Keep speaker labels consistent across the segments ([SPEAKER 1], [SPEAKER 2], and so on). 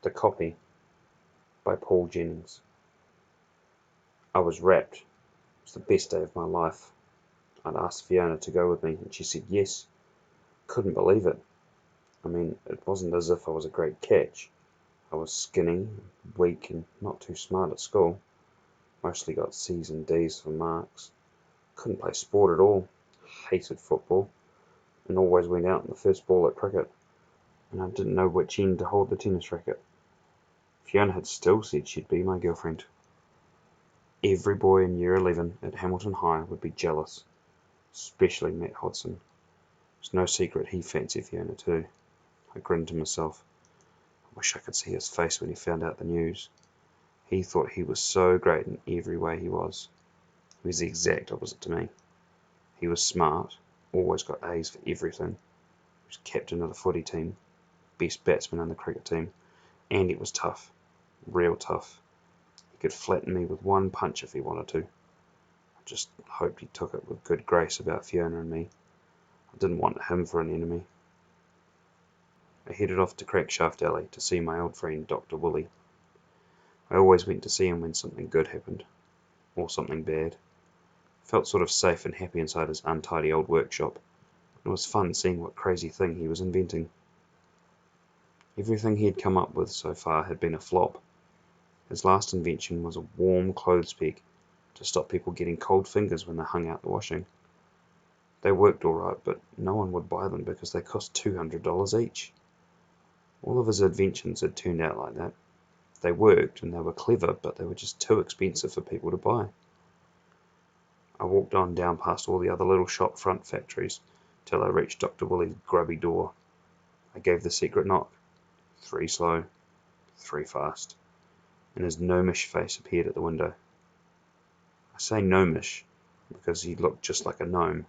[SPEAKER 1] The Copy by Paul Jennings. I was rapt. It was the best day of my life. I'd asked Fiona to go with me, and she said yes. Couldn't believe it. I mean, it wasn't as if I was a great catch. I was skinny, weak, and not too smart at school. Mostly got C's and D's for marks. Couldn't play sport at all. Hated football, and always went out in the first ball at cricket. And I didn't know which end to hold the tennis racket. Fiona had still said she'd be my girlfriend. Every boy in Year 11 at Hamilton High would be jealous, especially Matt Hodson. It's no secret he fancied Fiona too. I grinned to myself. I wish I could see his face when he found out the news. He thought he was so great in every way he was. He was the exact opposite to me. He was smart, always got A's for everything. He was captain of the footy team, best batsman in the cricket team, and he was tough, real tough. He could flatten me with one punch if he wanted to. I just hoped he took it with good grace about Fiona and me. I didn't want him for an enemy. I headed off to Crankshaft Alley to see my old friend Dr. Woolley. I always went to see him when something good happened, or something bad. I felt sort of safe and happy inside his untidy old workshop. It was fun seeing what crazy thing he was inventing. Everything he had come up with so far had been a flop. His last invention was a warm clothes peg to stop people getting cold fingers when they hung out the washing. They worked all right, but no one would buy them because they cost $200 each. All of his inventions had turned out like that. They worked and they were clever, but they were just too expensive for people to buy. I walked on down past all the other little shop front factories till I reached Dr. Woolley's grubby door. I gave the secret knock. 3 slow, 3 fast, and his gnomish face appeared at the window. I say gnomish because he looked just like a gnome.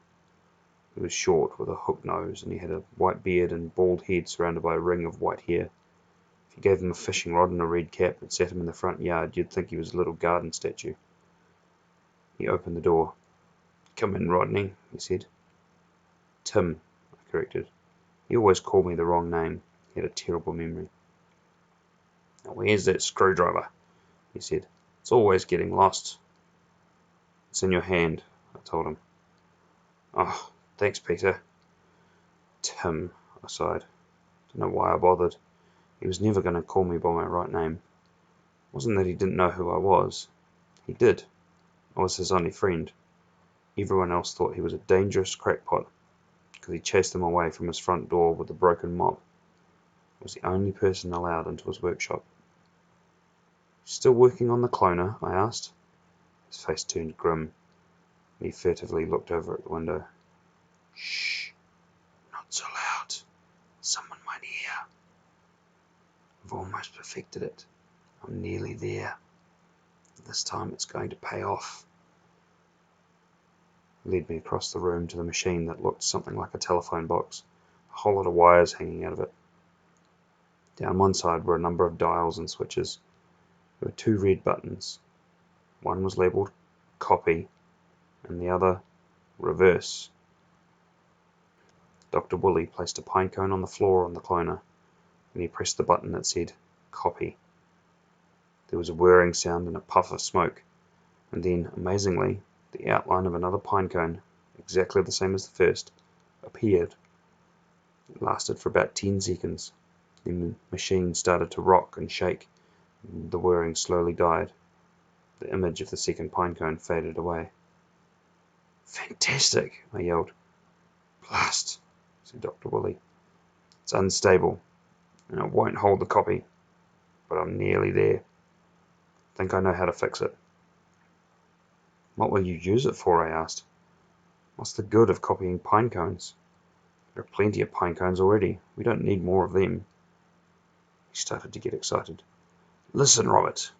[SPEAKER 1] He was short with a hook nose, and he had a white beard and bald head surrounded by a ring of white hair. If you gave him a fishing rod and a red cap and sat him in the front yard, you'd think he was a little garden statue. He opened the door. "Come in, Rodney," he said. "Tim," I corrected. He always called me the wrong name. He had a terrible memory. "Now where's that screwdriver?" he said. "It's always getting lost." "It's in your hand," I told him. "Oh, thanks, Peter." "Tim," I sighed. Don't know why I bothered. He was never going to call me by my right name. It wasn't that he didn't know who I was. He did. I was his only friend. Everyone else thought he was a dangerous crackpot because he chased them away from his front door with a broken mop. I was the only person allowed into his workshop. "Still working on the cloner?" I asked. His face turned grim, and he furtively looked over at the window. "Shh, not so loud. Someone might hear. I've almost perfected it. I'm nearly there. This time it's going to pay off." He led me across the room to the machine that looked something like a telephone box, a whole lot of wires hanging out of it. Down one side were a number of dials and switches. There were 2 red buttons. One was labelled Copy, and the other Reverse. Dr. Woolley placed a pine cone on the floor on the cloner, and he pressed the button that said Copy. There was a whirring sound and a puff of smoke, and then, amazingly, the outline of another pine cone, exactly the same as the first, appeared. It lasted for about 10 seconds. Then the machine started to rock and shake, and the whirring slowly died. The image of the second pine cone faded away. "Fantastic!" I yelled. "Blast!" said Dr. Woolley. "It's unstable, and it won't hold the copy, but I'm nearly there. Think I know how to fix it." "What will you use it for?" I asked. "What's the good of copying pine cones? There are plenty of pine cones already. We don't need more of them." He started to get excited. "Listen, Robert."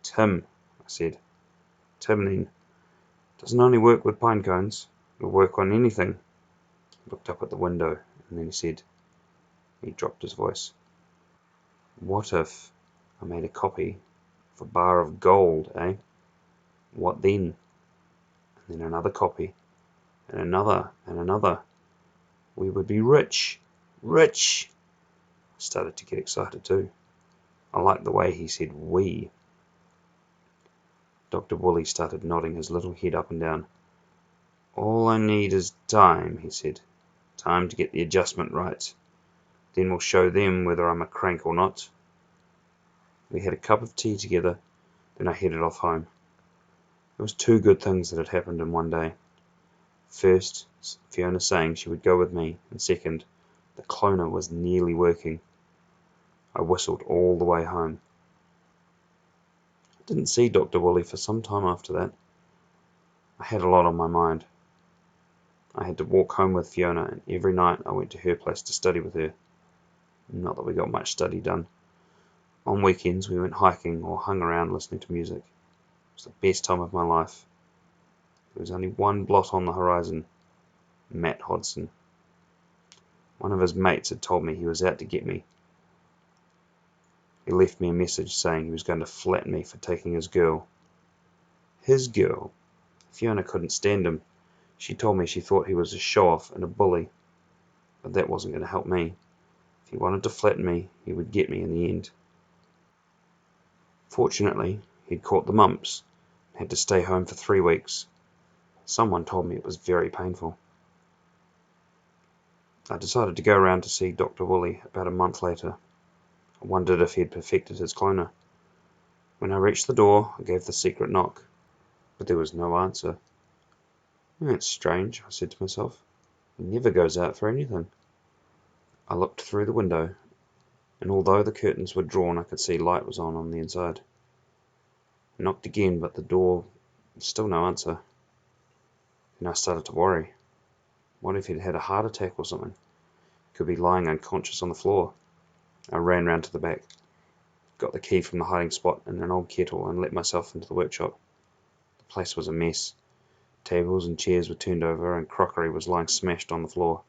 [SPEAKER 1] "Tim," I said. "Tim, then. It doesn't only work with pine cones. It'll work on anything." He looked up at the window, and then he said, he dropped his voice, "What if I made a copy of a bar of gold, eh? What then? And then another copy, and another, and another. We would be rich. Rich!" I started to get excited too. I liked the way he said "we." Dr. Woolley started nodding his little head up and down. "All I need is time," he said. "Time to get the adjustment right. Then we'll show them whether I'm a crank or not." We had a cup of tea together, then I headed off home. There was two good things that had happened in one day. First, Fiona saying she would go with me, and second, the cloner was nearly working. I whistled all the way home. I didn't see Dr. Woolley for some time after that. I had a lot on my mind. I had to walk home with Fiona, and every night I went to her place to study with her. Not that we got much study done. On weekends we went hiking or hung around listening to music. It was the best time of my life. There was only one blot on the horizon: Matt Hodson. One of his mates had told me he was out to get me. He left me a message saying he was going to flatten me for taking his girl. His girl? Fiona couldn't stand him. She told me she thought he was a show-off and a bully. But that wasn't going to help me. If he wanted to flatten me, he would get me in the end. Fortunately, he'd caught the mumps and had to stay home for 3 weeks. Someone told me it was very painful. I decided to go around to see Dr. Woolley about a month later. I wondered if he had perfected his cloner. When I reached the door, I gave the secret knock, but there was no answer. "That's strange," I said to myself. "He never goes out for anything." I looked through the window, and although the curtains were drawn, I could see light was on the inside. I knocked again, but the door, still no answer. Then I started to worry. What if he'd had a heart attack or something? He could be lying unconscious on the floor. I ran round to the back, got the key from the hiding spot in an old kettle, and let myself into the workshop. The place was a mess. Tables and chairs were turned over, and crockery was lying smashed on the floor.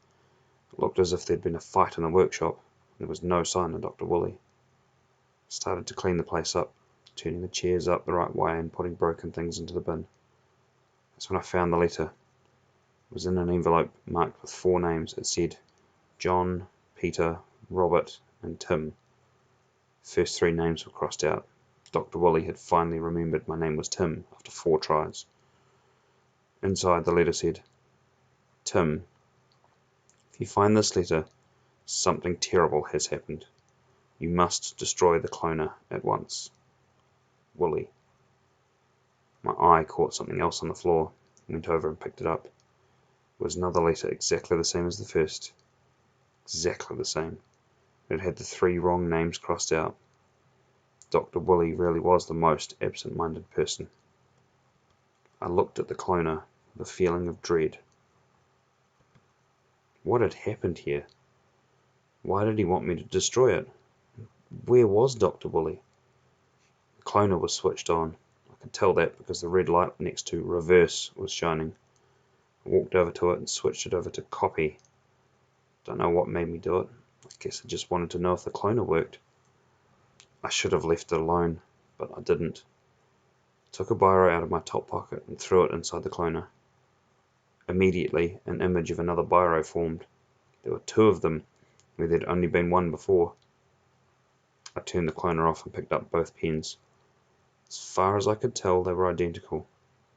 [SPEAKER 1] It looked as if there'd been a fight in the workshop, and there was no sign of Dr. Woolley. I started to clean the place up, turning the chairs up the right way and putting broken things into the bin. That's when I found the letter. It was in an envelope marked with 4 names. It said John, Peter, Robert, and Tim. The first 3 names were crossed out. Dr. Woolley had finally remembered my name was Tim after 4 tries. Inside, the letter said, "Tim, if you find this letter, something terrible has happened. You must destroy the cloner at once. Woolley." My eye caught something else on the floor. I went over and picked it up. It was another letter exactly the same as the first. Exactly the same. It had the 3 wrong names crossed out. Dr. Woolley really was the most absent-minded person. I looked at the cloner with a feeling of dread. What had happened here? Why did he want me to destroy it? Where was Dr. Woolley? The cloner was switched on. I could tell that because the red light next to reverse was shining. I walked over to it and switched it over to copy. Don't know what made me do it. I guess I just wanted to know if the cloner worked. I should have left it alone, but I didn't. I took a biro out of my top pocket and threw it inside the cloner. Immediately, an image of another biro formed. There were 2 of them, where there'd only been 1 before. I turned the cloner off and picked up both pens. As far as I could tell, they were identical.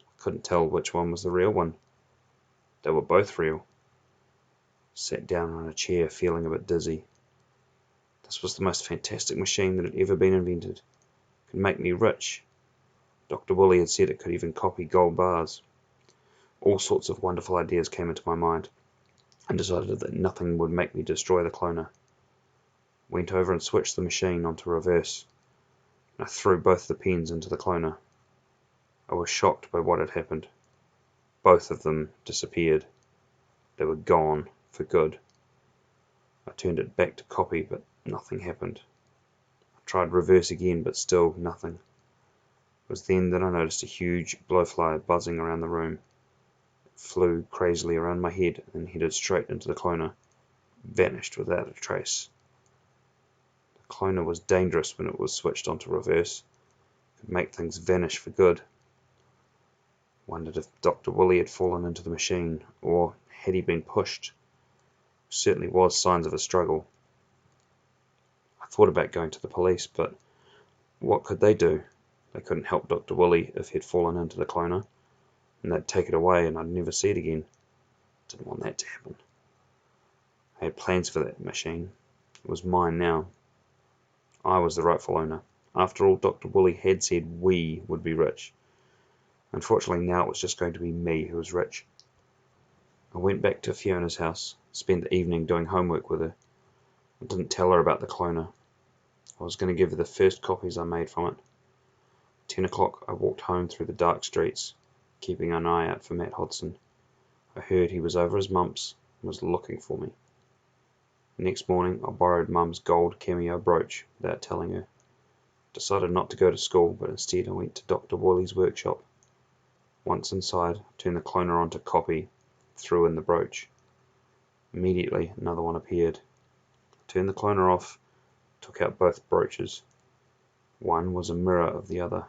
[SPEAKER 1] I couldn't tell which one was the real one. They were both real. I sat down on a chair, feeling a bit dizzy. This was the most fantastic machine that had ever been invented. It could make me rich. Dr. Woolley had said it could even copy gold bars. All sorts of wonderful ideas came into my mind, and decided that nothing would make me destroy the cloner. Went over and switched the machine onto reverse. I threw both the pens into the cloner. I was shocked by what had happened. Both of them disappeared. They were gone for good. I turned it back to copy, but nothing happened. I tried reverse again, but still nothing. It was then that I noticed a huge blowfly buzzing around the room. It flew crazily around my head and headed straight into the cloner. Vanished without a trace. The cloner was dangerous when it was switched onto reverse. It could make things vanish for good. Wondered if Dr. Woolley had fallen into the machine, or had he been pushed. There certainly was signs of a struggle. I thought about going to the police, but What could they do? They couldn't help Dr. Willie if he'd fallen into the cloner, and they'd take it away and I'd never see it again. Didn't want that to happen. I had plans for that machine. It was mine now. I was the rightful owner. After all, Dr. Willie had said we would be rich. Unfortunately, now it was just going to be me who was rich. I went back to Fiona's house, spent the evening doing homework with her. I didn't tell her about the cloner. I was going to give her the first copies I made from it. 10 o'clock, I walked home through the dark streets, keeping an eye out for Matt Hodson. I heard he was over his mumps and was looking for me. The next morning, I borrowed Mum's gold cameo brooch without telling her. Decided not to go to school, but instead I went to Dr. Willie's workshop. Once inside, turned the cloner on to copy, threw in the brooch. Immediately, another one appeared. Turned the cloner off, took out both brooches. One was a mirror of the other.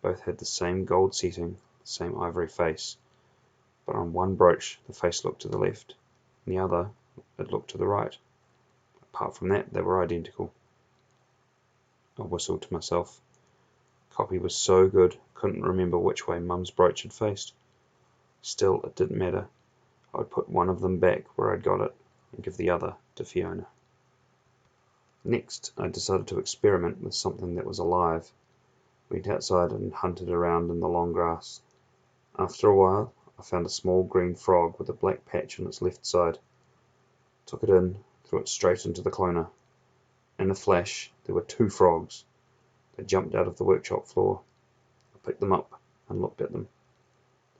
[SPEAKER 1] Both had the same gold setting, the same ivory face, but on one brooch the face looked to the left, and the other it looked to the right. Apart from that, they were identical. I whistled to myself. Copy was so good, couldn't remember which way Mum's brooch had faced. Still, it didn't matter. I would put one of them back where I'd got it, and give the other to Fiona. Next, I decided to experiment with something that was alive. Went outside and hunted around in the long grass. After a while, I found a small green frog with a black patch on its left side. Took it in, threw it straight into the cloner. In a flash, there were 2 frogs. They jumped out of the workshop floor. I picked them up and looked at them.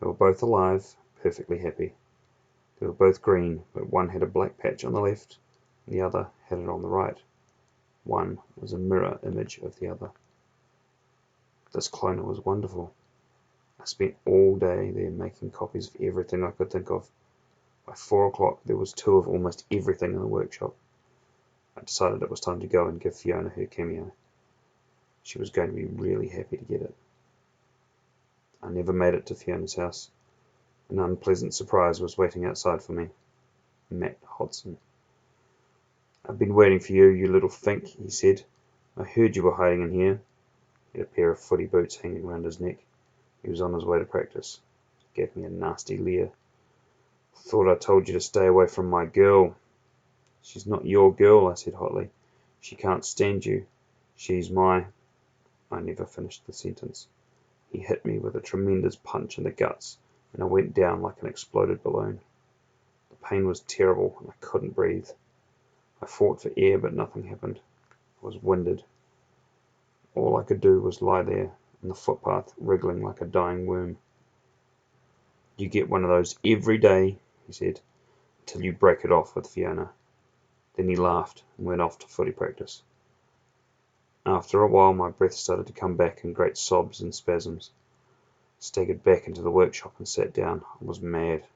[SPEAKER 1] They were both alive, perfectly happy. They were both green, but one had a black patch on the left, and the other had it on the right. One was a mirror image of the other. This cloner was wonderful. I spent all day there making copies of everything I could think of. By 4 o'clock there was 2 of almost everything in the workshop. I decided it was time to go and give Fiona her cameo. She was going to be really happy to get it. I never made it to Fiona's house. An unpleasant surprise was waiting outside for me. Matt Hodson. "I've been waiting for you, you little fink," he said. "I heard you were hiding in here." He had a pair of footy boots hanging round his neck. He was on his way to practice. He gave me a nasty leer. "Thought I told you to stay away from my girl." "She's not your girl," I said hotly. "She can't stand you. She's my—" I never finished the sentence. He hit me with a tremendous punch in the guts, and I went down like an exploded balloon. The pain was terrible, and I couldn't breathe. I fought for air, but nothing happened. I was winded. All I could do was lie there on the footpath, wriggling like a dying worm. "You get one of those every day," he said, "until you break it off with Fiona." Then he laughed and went off to footy practice. After a while my breath started to come back in great sobs and spasms. I staggered back into the workshop and sat down. I was mad. I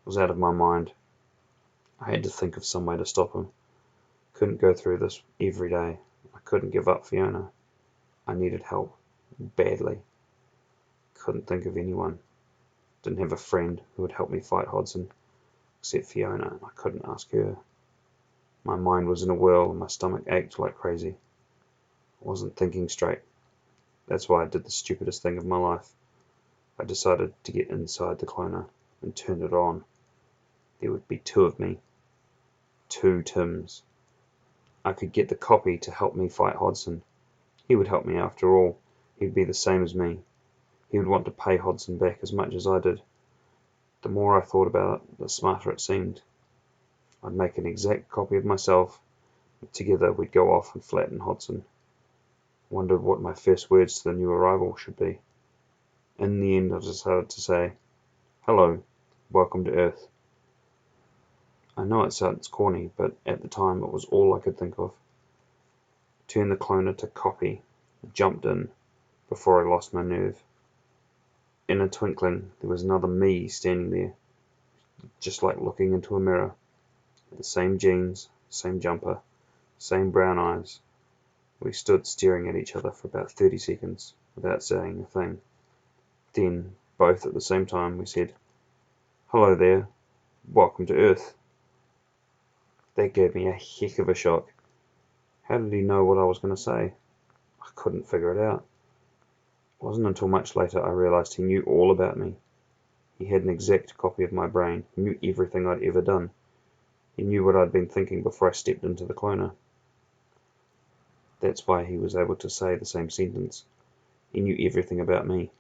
[SPEAKER 1] was out of my mind. I had to think of some way to stop him. Couldn't go through this every day. I couldn't give up Fiona. I needed help. Badly. Couldn't think of anyone. Didn't have a friend who would help me fight Hodson, except Fiona, and I couldn't ask her. My mind was in a whirl and my stomach ached like crazy. I wasn't thinking straight. That's why I did the stupidest thing of my life. I decided to get inside the cloner and turn it on. There would be 2 of me. 2 Tims. I could get the copy to help me fight Hodson. He would help me after all. He'd be the same as me. He would want to pay Hodson back as much as I did. The more I thought about it, the smarter it seemed. I'd make an exact copy of myself, and together we'd go off and flatten Hodson. Wondered what my first words to the new arrival should be. In the end, I decided to say, "Hello, welcome to Earth." I know it sounds corny, but at the time it was all I could think of. Turned the cloner to copy, jumped in, before I lost my nerve. In a twinkling, there was another me standing there, just like looking into a mirror. The same jeans, same jumper, same brown eyes. We stood staring at each other for about 30 seconds, without saying a thing. Then, both at the same time, we said, "Hello there, welcome to Earth." That gave me a heck of a shock. How did he know what I was going to say? I I couldn't figure it out. It wasn't until much later I realized he knew all about me. He had an exact copy of my brain. He knew everything I'd ever done. He knew what I'd been thinking before I stepped into the cloner. That's why he was able to say the same sentence. He knew everything about me.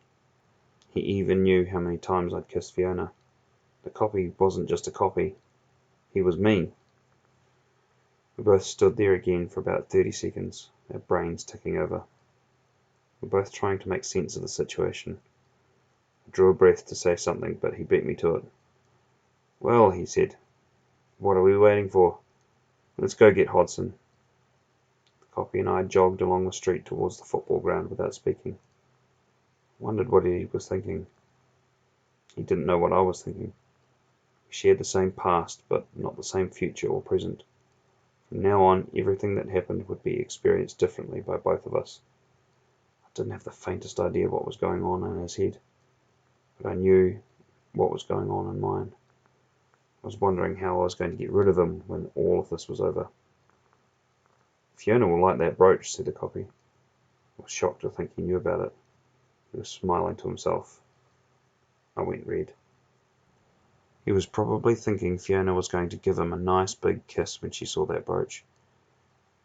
[SPEAKER 1] He even knew how many times I'd kissed Fiona. The copy wasn't just a copy. He was me. We both stood there again for about 30 seconds, our brains ticking over. We were both trying to make sense of the situation. I drew a breath to say something, but he beat me to it. "Well," he said, "what are we waiting for? Let's go get Hodson." The copy and I jogged along the street towards the football ground without speaking. I wondered what he was thinking. He didn't know what I was thinking. We shared the same past, but not the same future or present. From now on, everything that happened would be experienced differently by both of us. I didn't have the faintest idea what was going on in his head, but I knew what was going on in mine. I was wondering how I was going to get rid of him when all of this was over. "Fiona will like that brooch," said the copy. I was shocked to think he knew about it. He was smiling to himself. I went red. He was probably thinking Fiona was going to give him a nice big kiss when she saw that brooch.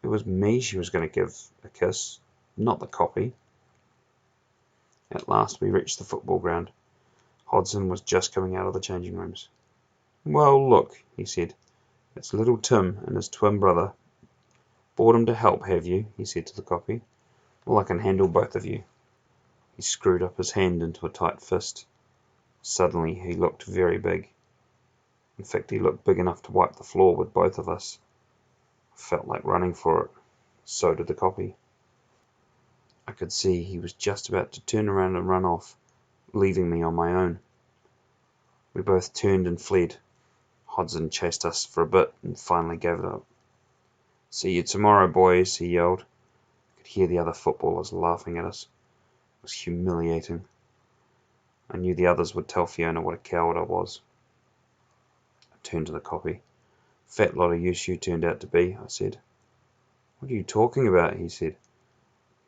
[SPEAKER 1] It was me she was going to give a kiss, not the copy. At last we reached the football ground. Hodson was just coming out of the changing rooms. "Well, look," he said. "It's little Tim and his twin brother. Brought him to help, have you?" he said to the copy. "Well, I can handle both of you." He screwed up his hand into a tight fist. Suddenly he looked very big. In fact, he looked big enough to wipe the floor with both of us. I felt like running for it. So did the copy. I could see he was just about to turn around and run off, leaving me on my own. We both turned and fled. Hodson chased us for a bit and finally gave it up. "See you tomorrow, boys," he yelled. I could hear the other footballers laughing at us. It was humiliating. I knew the others would tell Fiona what a coward I was. I turned to the copy. "Fat lot of use you turned out to be," I said. "What are you talking about?" he said.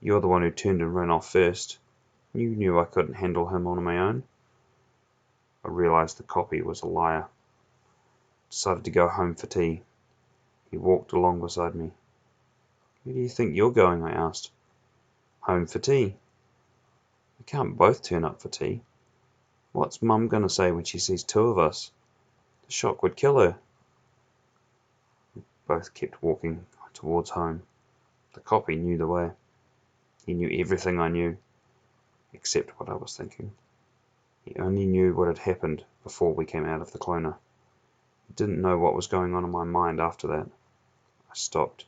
[SPEAKER 1] "You're the one who turned and ran off first. You knew I couldn't handle him on my own." I realized the copy was a liar. Decided to go home for tea. He walked along beside me. "Where do you think you're going?" I asked. "Home for tea." "We can't both turn up for tea. What's Mum going to say when she sees two of us? The shock would kill her." We both kept walking towards home. The copy knew the way. He knew everything I knew, except what I was thinking. He only knew what had happened before we came out of the cloner. He didn't know what was going on in my mind after that. I stopped.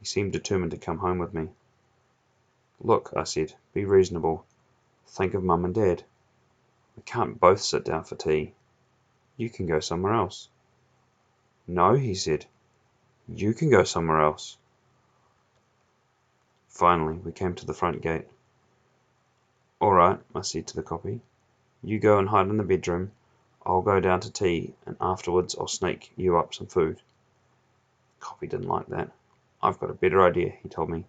[SPEAKER 1] He seemed determined to come home with me. "Look," I said, "be reasonable. Think of Mum and Dad. We can't both sit down for tea. You can go somewhere else." "No," he said. "You can go somewhere else." Finally, we came to the front gate. "All right," I said to the copy. "You go and hide in the bedroom. I'll go down to tea, and afterwards I'll sneak you up some food." The copy didn't like that. "I've got a better idea," he told me.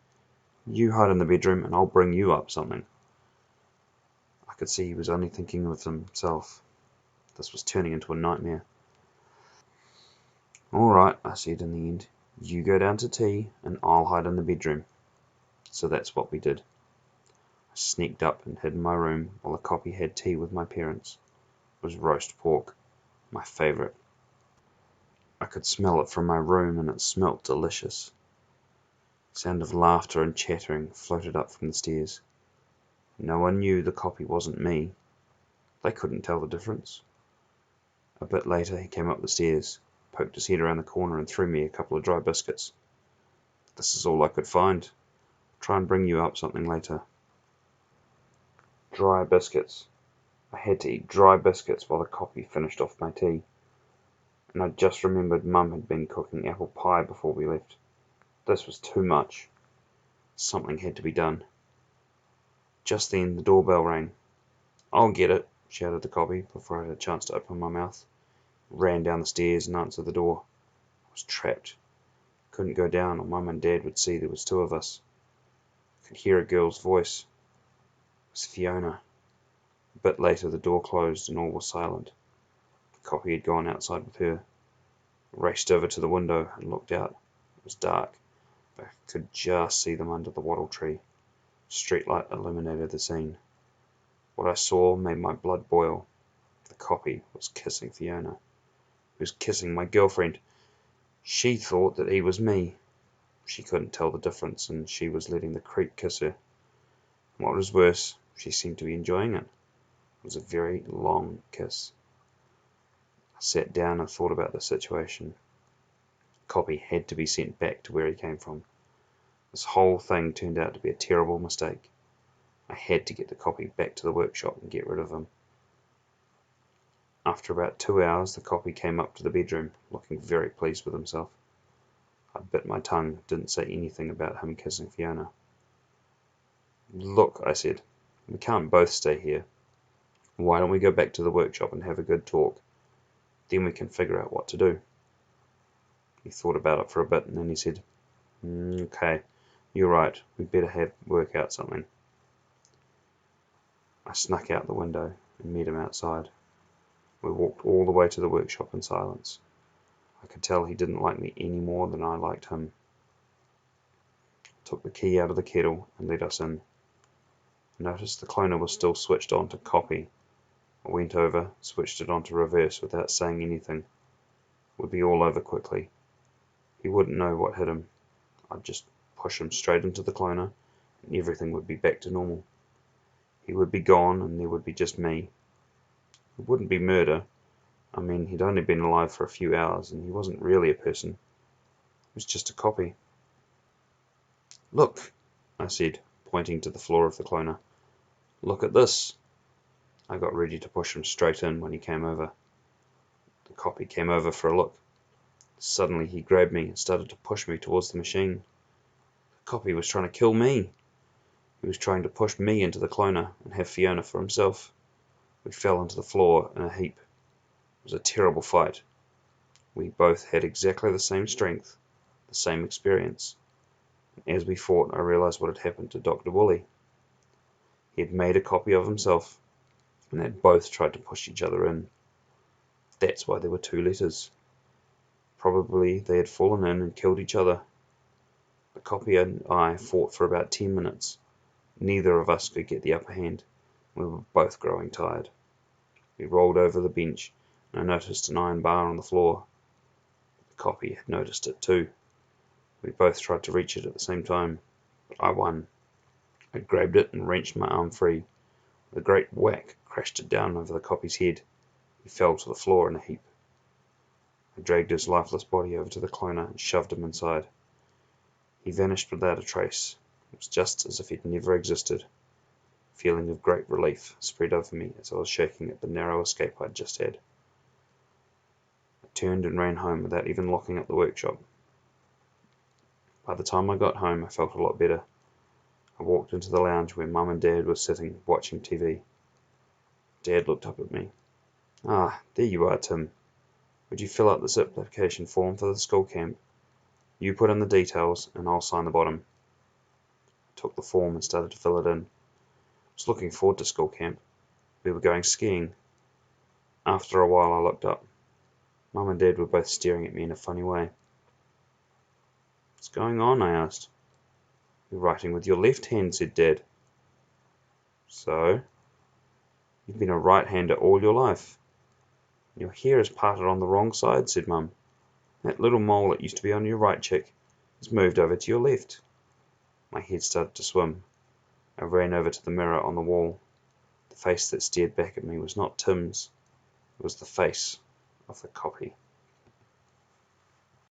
[SPEAKER 1] "You hide in the bedroom, and I'll bring you up something." I could see he was only thinking of himself. This was turning into a nightmare. "All right," I said in the end. "You go down to tea, and I'll hide in the bedroom." So that's what we did. I sneaked up and hid in my room while the copy had tea with my parents. It was roast pork, my favourite. I could smell it from my room, and it smelt delicious. The sound of laughter and chattering floated up from the stairs. No one knew the copy wasn't me. They couldn't tell the difference. A bit later he came up the stairs, poked his head around the corner and threw me a couple of dry biscuits. "This is all I could find. I'll try and bring you up something later." Dry biscuits. I had to eat dry biscuits while the copy finished off my tea. And I just remembered Mum had been cooking apple pie before we left. This was too much. Something had to be done. Just then the doorbell rang. "I'll get it," shouted the copy before I had a chance to open my mouth. Ran down the stairs and answered the door. I was trapped. Couldn't go down or Mum and Dad would see there was two of us. I could hear a girl's voice. It was Fiona. A bit later the door closed and all was silent. The copy had gone outside with her. I raced over to the window and looked out. It was dark, but I could just see them under the wattle tree. Streetlight illuminated the scene. What I saw made my blood boil. The copy was kissing Fiona. He was kissing my girlfriend. She thought that he was me. She couldn't tell the difference, and she was letting the creep kiss her. And what was worse, she seemed to be enjoying it. It was a very long kiss. I sat down and thought about the situation. The copy had to be sent back to where he came from. This whole thing turned out to be a terrible mistake. I had to get the copy back to the workshop and get rid of him. After about 2 hours, the copy came up to the bedroom, looking very pleased with himself. I bit my tongue, didn't say anything about him kissing Fiona. "Look," I said, "we can't both stay here. Why don't we go back to the workshop and have a good talk? Then we can figure out what to do." He thought about it for a bit, and then he said, "Okay, you're right, we'd better work out something." I snuck out the window and met him outside. We walked all the way to the workshop in silence. I could tell he didn't like me any more than I liked him. I took the key out of the kettle and let us in. I noticed the cloner was still switched on to copy. I went over, switched it on to reverse without saying anything. It would be all over quickly. He wouldn't know what hit him. I'd just push him straight into the cloner, and everything would be back to normal. He would be gone, and there would be just me. It wouldn't be murder. I mean, he'd only been alive for a few hours, and he wasn't really a person. He was just a copy. "Look," I said, pointing to the floor of the cloner. "Look at this." I got ready to push him straight in when he came over. The copy came over for a look. Suddenly he grabbed me and started to push me towards the machine. The copy was trying to kill me. He was trying to push me into the cloner and have Fiona for himself. We fell onto the floor in a heap. It was a terrible fight. We both had exactly the same strength, the same experience. And as we fought, I realized what had happened to Dr. Woolley. He had made a copy of himself, and they had both tried to push each other in. That's why there were 2 letters. Probably they had fallen in and killed each other. The copy and I fought for about 10 minutes. Neither of us could get the upper hand. We were both growing tired. We rolled over the bench, and I noticed an iron bar on the floor. The copy had noticed it too. We both tried to reach it at the same time, but I won. I grabbed it and wrenched my arm free. With a great whack, crashed it down over the copy's head. He fell to the floor in a heap. I dragged his lifeless body over to the cloner and shoved him inside. He vanished without a trace. It was just as if he'd never existed. A feeling of great relief spread over me as I was shaking at the narrow escape I'd just had. I turned and ran home without even locking up the workshop. By the time I got home, I felt a lot better. I walked into the lounge where Mum and Dad were sitting, watching TV. Dad looked up at me. "Ah, there you are, Tim. Would you fill out this application form for the school camp? You put in the details, and I'll sign the bottom." I took the form and started to fill it in. I was looking forward to school camp. We were going skiing. After a while, I looked up. Mum and Dad were both staring at me in a funny way. "What's going on?" I asked. "You're writing with your left hand," said Dad. "So? You've been a right-hander all your life." "Your hair is parted on the wrong side," said Mum. "That little mole that used to be on your right cheek has moved over to your left." My head started to swim. I ran over to the mirror on the wall. The face that stared back at me was not Tim's. It was the face of the copy.